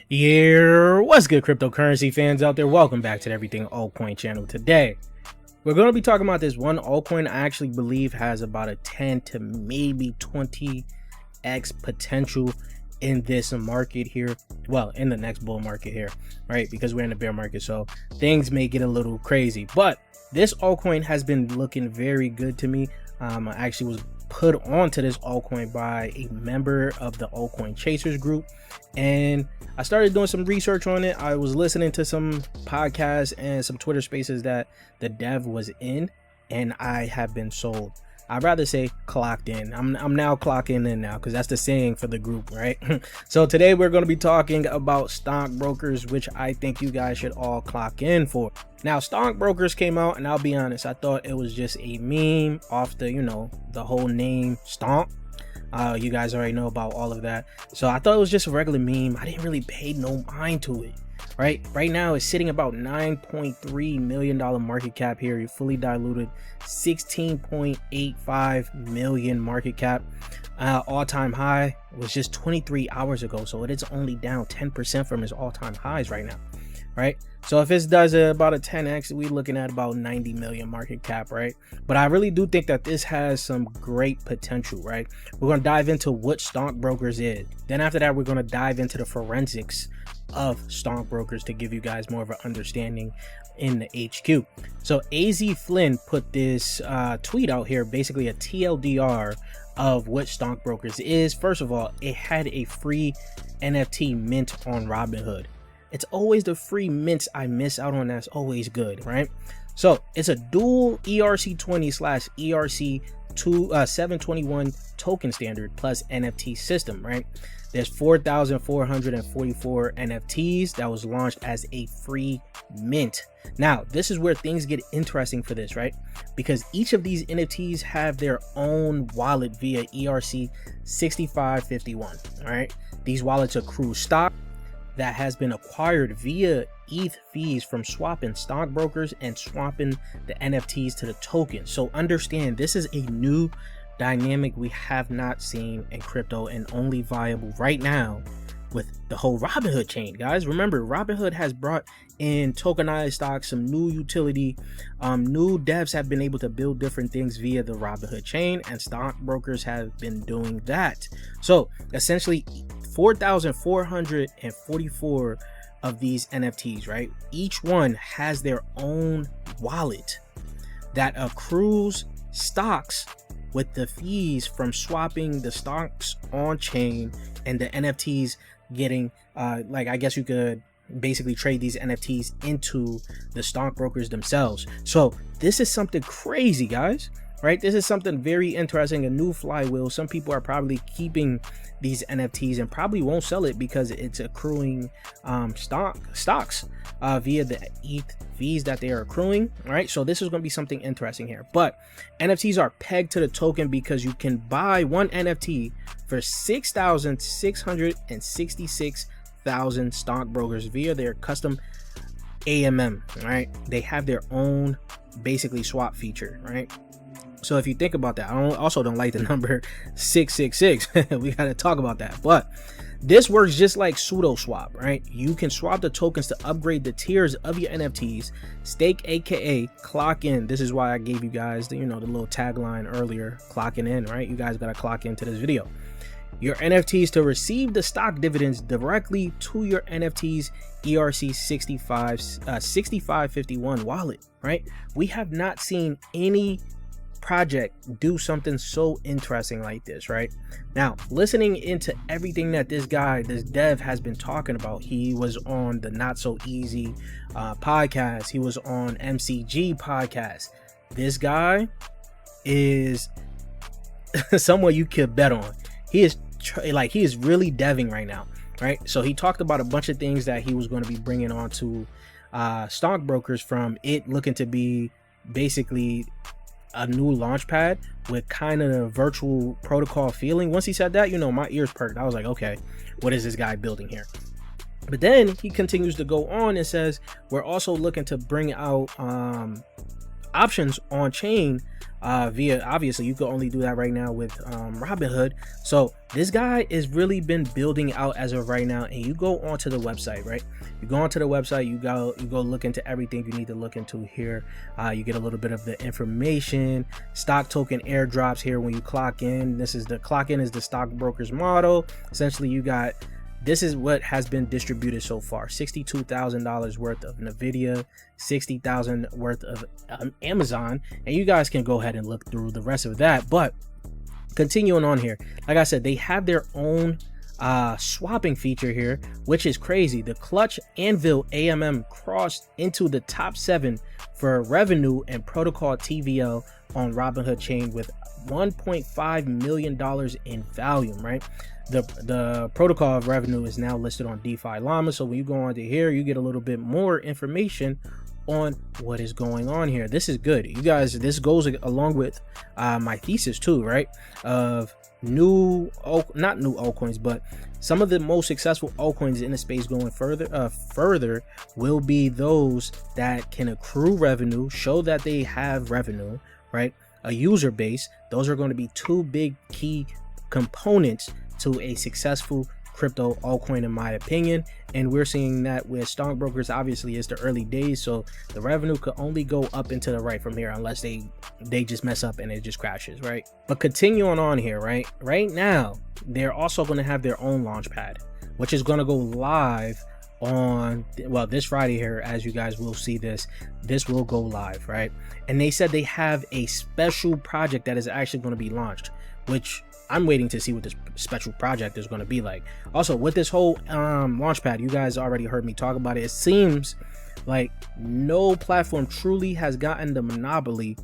Yeah, what's good, cryptocurrency fans out there? Welcome back to the Everything Altcoin channel. Today, we're going to be talking about this one altcoin I actually believe has about a 10 to maybe 20x potential in this market here. Well, in the next bull market here, right? Because we're in the bear market, so things may get a little crazy. But this altcoin has been looking very good to me. I actually was put onto this altcoin by a member of the Altcoin Chasers group, and I started doing some research on it. I was listening to some podcasts and some Twitter spaces that the dev was in, and I have been sold. I'd rather say clocked in. I'm now clocking in now, because that's the saying for the group, right? So today we're going to be talking about stockbrokers, which I think you guys should all clock in for. Now, stockbrokers came out, and I'll be honest, I thought it was just a meme off the, the whole name Stomp. You guys already know about all of that. So I thought it was just a regular meme. I didn't really pay no mind to it. Right now it's sitting about $9.3 million market cap here. You're fully diluted, 16.85 million market cap. All-time high was just 23 hours ago, so it is only down 10% from its all-time highs right now, right? So if it does about a 10x, we're looking at about 90 million market cap, right? But I really do think that this has some great potential, right? We're going to dive into what stockbrokers is. Then after that, we're going to dive into the forensics of stockbrokers to give you guys more of an understanding in the HQ. So AZ Flynn put this tweet out here, basically a TLDR of what stockbrokers is. First of all, it had a free NFT mint on Robinhood. It's always the free mints I miss out on. That's always good, right? So it's a dual ERC20/ERC 721 token standard plus NFT system, right? There's 4,444 NFTs that was launched as a free mint. Now, this is where things get interesting for this, right? Because each of these NFTs have their own wallet via ERC 6551, all right? These wallets accrue stock that has been acquired via ETH fees from swapping stockbrokers and swapping the NFTs to the token. So understand, this is a new dynamic we have not seen in crypto, and only viable right now with the whole Robinhood chain. Guys, remember, Robinhood has brought in tokenized stocks, some new utility. New devs have been able to build different things via the Robinhood chain, and stockbrokers have been doing that. So essentially 4,444 of these NFTs, right? Each one has their own wallet that accrues stocks with the fees from swapping the stocks on chain, and the NFTs getting like, I guess you could basically trade these NFTs into the stockbrokers themselves. So this is something crazy, guys, right? This is something very interesting, a new flywheel. Some people are probably keeping these NFTs and probably won't sell it because it's accruing stocks via the ETH fees that they are accruing, right? So this is going to be something interesting here. But NFTs are pegged to the token because you can buy one NFT for 6,666,000 stockbrokers via their custom AMM, right? They have their own basically swap feature, right? So if you think about that, I also don't like the number 666. We got to talk about that. But this works just like pseudo swap, right? You can swap the tokens to upgrade the tiers of your NFTs. Stake, aka clock in. This is why I gave you guys the, the little tagline earlier, clocking in, right? You guys got to clock into this video. Your NFTs to receive the stock dividends directly to your NFTs ERC 6551 wallet, right? We have not seen any project do something so interesting like this, right? Now, listening into everything that this dev has been talking about, he was on the Not So Easy podcast, he was on MCG podcast. This guy is someone you could bet on. He is really deving right now, right? So he talked about a bunch of things that he was going to be bringing on to stockbrokers, from it looking to be basically a new launch pad with kind of a virtual protocol feeling. Once he said that, my ears perked. I was like, okay, what is this guy building here? But then he continues to go on and says, we're also looking to bring out options on chain via, obviously you can only do that right now with Robinhood. So this guy has really been building out as of right now. And you go onto the website, right? You go onto the website, you go look into everything you need to look into here. You get a little bit of the information, stock token airdrops here when you clock in. This is the clock in is the stockbroker's model. Essentially, you got, this is what has been distributed so far: $62,000 worth of Nvidia, $60,000 worth of Amazon, and you guys can go ahead and look through the rest of that. But continuing on here, like I said, they have their own swapping feature here, which is crazy. The Clutch Anvil AMM crossed into the top 7 for revenue and protocol TVL on Robinhood chain with $1.5 million in volume, right? The protocol of revenue is now listed on DeFi Llama. So when you go onto here, you get a little bit more information on what is going on here. This is good, you guys. This goes along with my thesis too, right? Of not new altcoins, but some of the most successful altcoins in the space going further will be those that can accrue revenue, show that they have revenue, right? A user base. Those are going to be 2 big key components to a successful crypto altcoin, in my opinion. And we're seeing that with Stonkbrokers. Obviously it's the early days, so the revenue could only go up and to the right from here, unless they just mess up and it just crashes, right? But continuing on here, right now they're also going to have their own launch pad, which is going to go live on, well, this Friday here. As you guys will see, this will go live, right? And they said they have a special project that is actually going to be launched, which I'm waiting to see what this special project is going to be like. Also, with this whole launchpad, you guys already heard me talk about it. It seems like no platform truly has gotten the monopoly,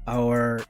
or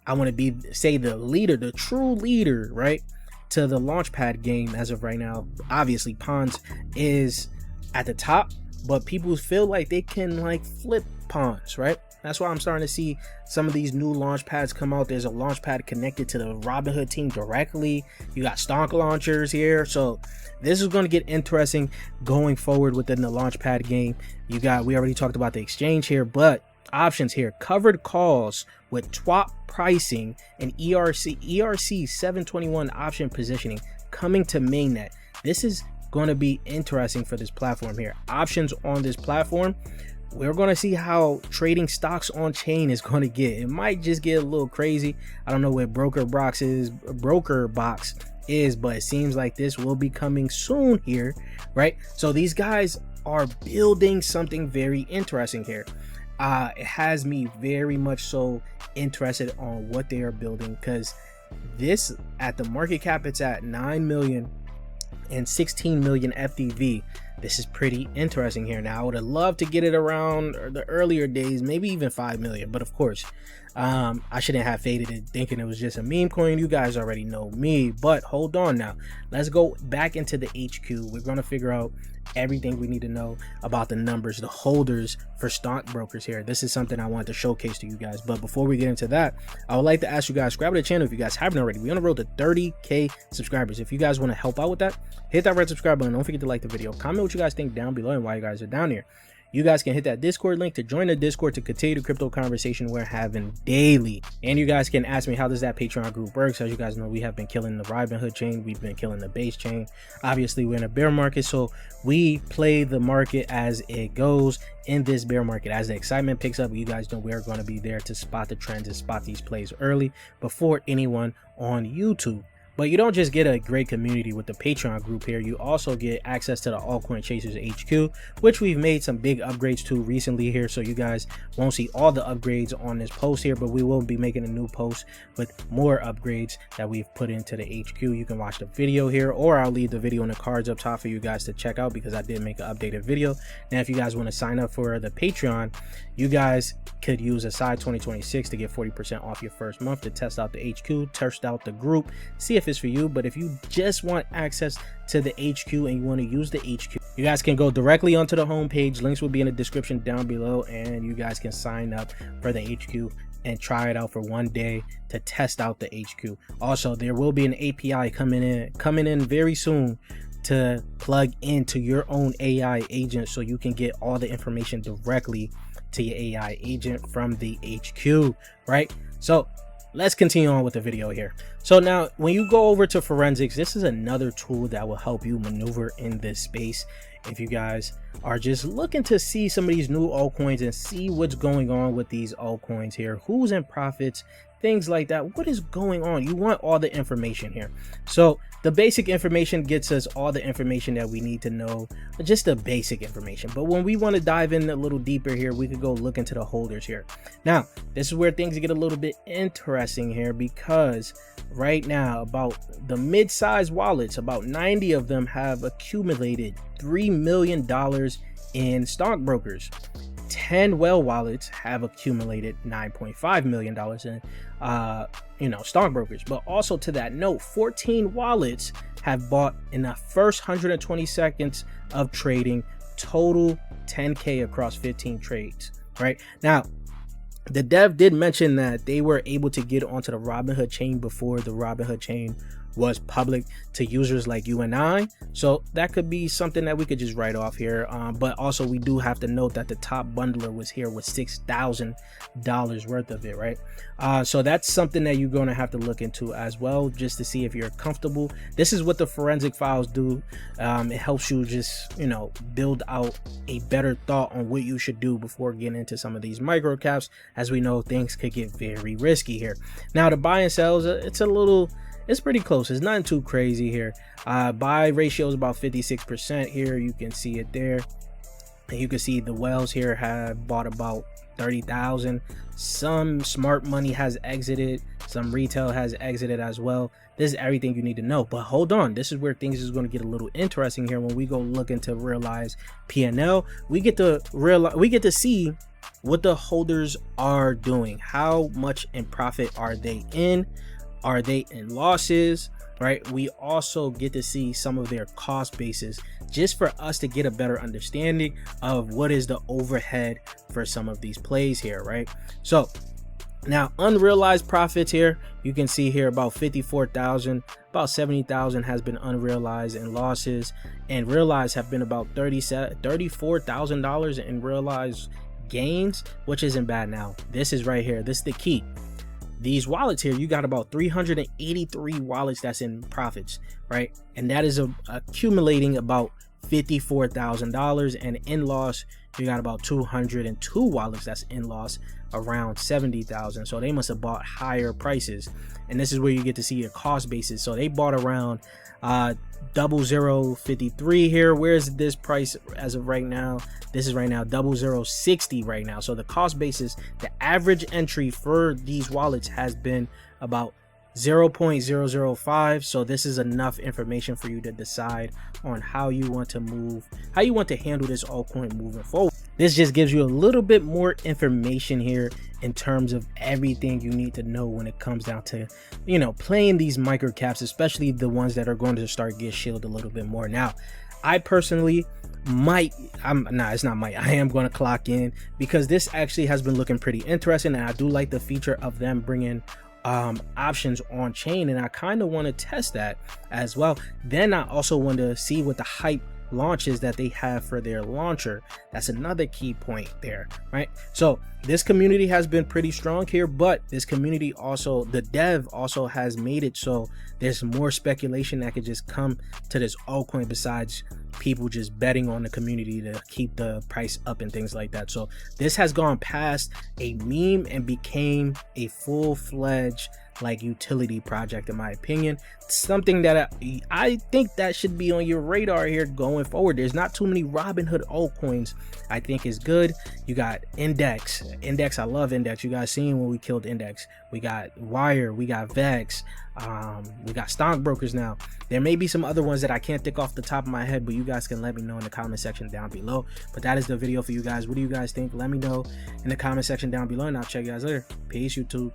I want to say the leader, the true leader, right, to the launchpad game as of right now. Obviously, Pawns is at the top, but people feel like they can like flip Pawns, right? That's why I'm starting to see some of these new launch pads come out. There's a launch pad connected to the Robinhood team directly. You got Stonk launchers here. So this is going to get interesting going forward within the launch pad game. We already talked about the exchange here, but options here: covered calls with TWAP pricing and ERC 721 option positioning coming to mainnet. This is going to be interesting for this platform here. Options on this platform. We're going to see how trading stocks on chain is going to get. It might just get a little crazy. I don't know what broker box is, but it seems like this will be coming soon here, right? So these guys are building something very interesting here. It has me very much so interested on what they are building, because this, at the market cap, it's at 9 million and 16 million FDV. This is pretty interesting here. Now, I would have loved to get it around the earlier days, maybe even 5 million. But of course, I shouldn't have faded it thinking it was just a meme coin. You guys already know me. But hold on now. Let's go back into the HQ. We're going to figure out everything we need to know about the numbers, the holders for stockbrokers here. This is something I wanted to showcase to you guys. But before we get into that, I would like to ask you guys, subscribe to the channel if you guys haven't already. We're on the road to 30K subscribers. If you guys want to help out with that, hit that red subscribe button. Don't forget to like the video. Comment what you guys think down below and why you guys are down here. You guys can hit that Discord link to join the Discord to continue the crypto conversation we're having daily. And you guys can ask me, how does that Patreon group work? As you guys know, we have been killing the Robinhood chain. We've been killing the base chain. Obviously, we're in a bear market, so we play the market as it goes. In this bear market, as the excitement picks up, you guys know we're going to be there to spot the trends and spot these plays early before anyone on YouTube. But you don't just get a great community with the Patreon group here, you also get access to the Altcoin Chasers HQ, which we've made some big upgrades to recently here. So you guys won't see all the upgrades on this post here, but we will be making a new post with more upgrades that we've put into the HQ. You can watch the video here, or I'll leave the video in the cards up top for you guys to check out, because I did make an updated video. Now, if you guys want to sign up for the Patreon, you guys could use Aside 2026 to get 40% off your first month to test out the HQ, test out the group, see if it's for you. But if you just want access to the HQ and you want to use the HQ, you guys can go directly onto the homepage. Links will be in the description down below, and you guys can sign up for the HQ and try it out for 1 day to test out the HQ. Also, there will be an API coming in very soon to plug into your own AI agent, so you can get all the information directly to your AI agent from the HQ, right? So let's continue on with the video here. So now when you go over to forensics, this is another tool that will help you maneuver in this space. If you guys are just looking to see some of these new altcoins and see what's going on with these altcoins here, who's in profits, things like that, what is going on, you want all the information here. So the basic information gets us all the information that we need to know, just the basic information. But when we want to dive in a little deeper here, we could go look into the holders here. Now this is where things get a little bit interesting here, because right now about the mid-sized wallets, about 90 of them have accumulated $3 million in stockbrokers. 10 whale wallets have accumulated $9.5 million in stockbrokers. But also to that note, 14 wallets have bought in the first 120 seconds of trading, total 10K across 15 trades. Right now, the dev did mention that they were able to get onto the Robinhood chain before the Robinhood chain was public to users like you and I. So that could be something that we could just write off here. But also we do have to note that the top bundler was here with $6,000 worth of it, right? So that's something that you're going to have to look into as well, just to see if you're comfortable. This is what the forensic files do. It helps you just, build out a better thought on what you should do before getting into some of these micro caps. As we know, things could get very risky here. Now the buy and sells, it's pretty close. It's nothing too crazy here. Buy ratio is about 56% here. You can see it there. And you can see the whales here have bought about 30,000. Some smart money has exited. Some retail has exited as well. This is everything you need to know. But hold on. This is where things is going to get a little interesting here. When we go look into realize P&L, we get to see what the holders are doing. How much in profit are they in? Are they in losses, right? We also get to see some of their cost bases, just for us to get a better understanding of what is the overhead for some of these plays here, right? So now unrealized profits here, you can see here about 54,000, about 70,000 has been unrealized in losses, and realized have been about $34,000 in realized gains, which isn't bad. Now this is right here, this is the key. These wallets here, you got about 383 wallets that's in profits, right? And that is accumulating about $54,000, and in loss you got about 202 wallets that's in loss, around 70,000. So they must have bought higher prices, and this is where you get to see your cost basis. So they bought around 0053 here. Where's this price as of right now? This is right now 0060 right now. So the cost basis, the average entry for these wallets has been about 0.005. So this is enough information for you to decide on how you want to handle this altcoin moving forward. This just gives you a little bit more information here in terms of everything you need to know when it comes down to, playing these micro caps, especially the ones that are going to start get shielded a little bit more. Now, I personally I am going to clock in, because this actually has been looking pretty interesting, and I do like the feature of them bringing options on chain, and I kind of want to test that as well. Then I also want to see what the hype launches that they have for their launcher. That's another key point there, right? So this community has been pretty strong here, but this community also, the dev also has made it so there's more speculation that could just come to this altcoin, besides people just betting on the community to keep the price up and things like that. So this has gone past a meme and became a full-fledged utility project, in my opinion. Something that I think that should be on your radar here going forward. There's not too many Robinhood altcoins I think is good. You got Index. I love Index. You guys seen when we killed Index. We got Wire, we got Vex, we got Stonkbrokers. Now there may be some other ones that I can't think off the top of my head, but you guys can let me know in the comment section down below. But that is the video for you guys. What do you guys think? Let me know in the comment section down below, and I'll check you guys later. Peace, YouTube.